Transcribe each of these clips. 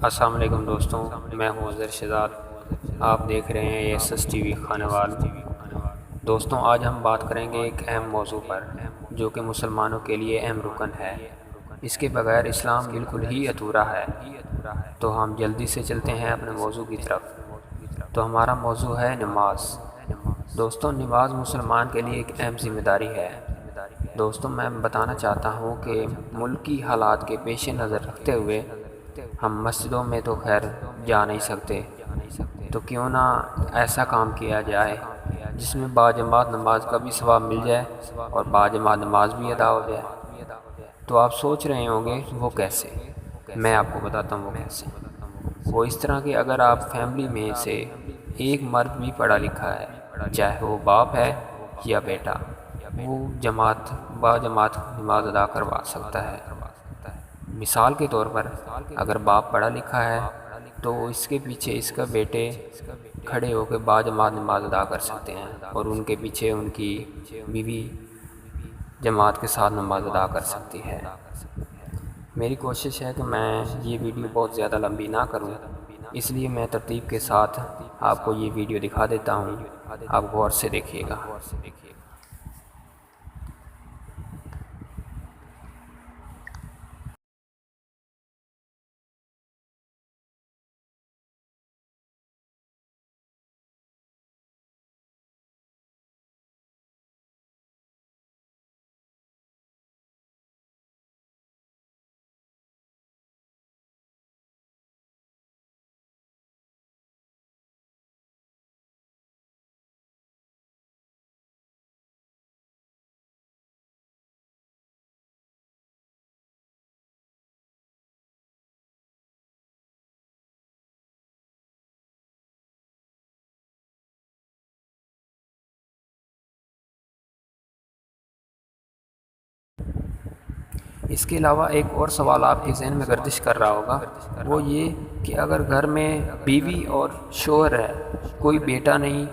السلام علیکم دوستوں، میں ہوں اظہر شہزاد۔ آپ دیکھ رہے ہیں SSTV خانہ وال۔ دوستوں، آج ہم بات کریں گے ایک اہم موضوع پر جو کہ مسلمانوں کے لیے اہم رکن ہے۔ اس کے بغیر اسلام بالکل ہی ادھورا ہے۔ تو ہم جلدی سے چلتے ہیں اپنے موضوع کی طرف۔ تو ہمارا موضوع ہے نماز۔ دوستوں، نماز مسلمان کے لیے ایک اہم ذمہ داری ہے۔ دوستوں، میں بتانا چاہتا ہوں کہ ملکی حالات کے پیش نظر رکھتے ہوئے ہم مسجدوں میں تو خیر جا نہیں سکتے، تو کیوں نہ ایسا کام کیا جائے جس میں باجماعت نماز کا بھی ثواب مل جائے اور باجماعت نماز بھی ادا ہو جائے۔ تو آپ سوچ رہے ہوں گے وہ کیسے؟ میں آپ کو بتاتا ہوں وہ کیسے۔ وہ اس طرح کہ اگر آپ فیملی میں سے ایک مرد بھی پڑھا لکھا ہے، چاہے وہ باپ ہے یا بیٹا، وہ باجماعت نماز ادا کروا سکتا ہے۔ مثال کے طور پر اگر باپ پڑھا لکھا ہے تو اس کے پیچھے اس کا بیٹے کھڑے ہو کے باجماعت نماز ادا کر سکتے ہیں، اور ان کے پیچھے ان کی بیوی جماعت کے ساتھ نماز ادا کر سکتی ہے۔ میری کوشش ہے کہ میں یہ ویڈیو بہت زیادہ لمبی نہ کروں، اس لیے میں ترتیب کے ساتھ آپ کو یہ ویڈیو دکھا دیتا ہوں۔ آپ غور سے دیکھیے گا۔ اس کے علاوہ ایک اور سوال آپ کے ذہن میں گردش کر رہا ہوگا، وہ یہ کہ اگر گھر میں بیوی اور شوہر ہے، کوئی بیٹا نہیں،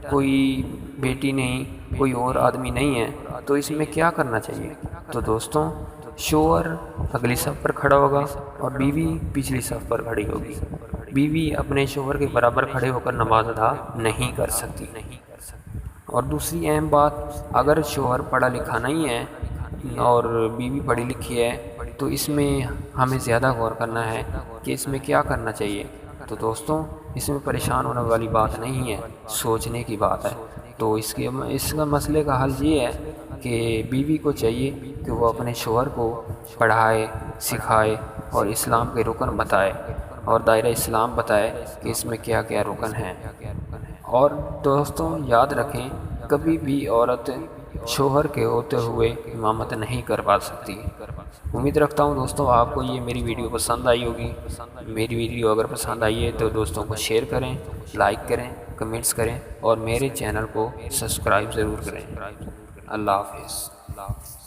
کوئی بیٹی نہیں، کوئی اور آدمی نہیں ہے، تو اس میں کیا کرنا چاہیے؟ تو دوستوں، شوہر اگلی صف پر کھڑا ہوگا اور بیوی پچھلی صف پر کھڑی ہوگی۔ بیوی اپنے شوہر کے برابر کھڑے ہو کر نماز ادا نہیں کر سکتی۔ اور دوسری اہم بات، اگر شوہر پڑھا لکھا نہیں ہے اور بیوی پڑھی لکھی ہے، تو اس میں ہمیں زیادہ غور کرنا ہے کہ اس میں کیا کرنا چاہیے۔ تو دوستوں، اس میں پریشان ہونے والی بات نہیں ہے، سوچنے کی بات ہے۔ تو اس کا مسئلے کا حل یہ ہے کہ بیوی کو چاہیے کہ وہ اپنے شوہر کو پڑھائے، سکھائے اور اسلام کے رکن بتائے اور دائرہ اسلام بتائے کہ اس میں کیا کیا رکن ہیں۔ اور دوستوں، یاد رکھیں، کبھی بھی عورت شوہر کے ہوتے ہوئے امامت نہیں کروا سکتی۔ امید رکھتا ہوں دوستوں آپ کو یہ میری ویڈیو پسند آئی ہوگی۔ میری ویڈیو اگر پسند آئی ہے تو دوستوں کو شیئر کریں، لائک کریں، کمنٹس کریں اور میرے چینل کو سبسکرائب ضرور کریں۔ اللہ حافظ۔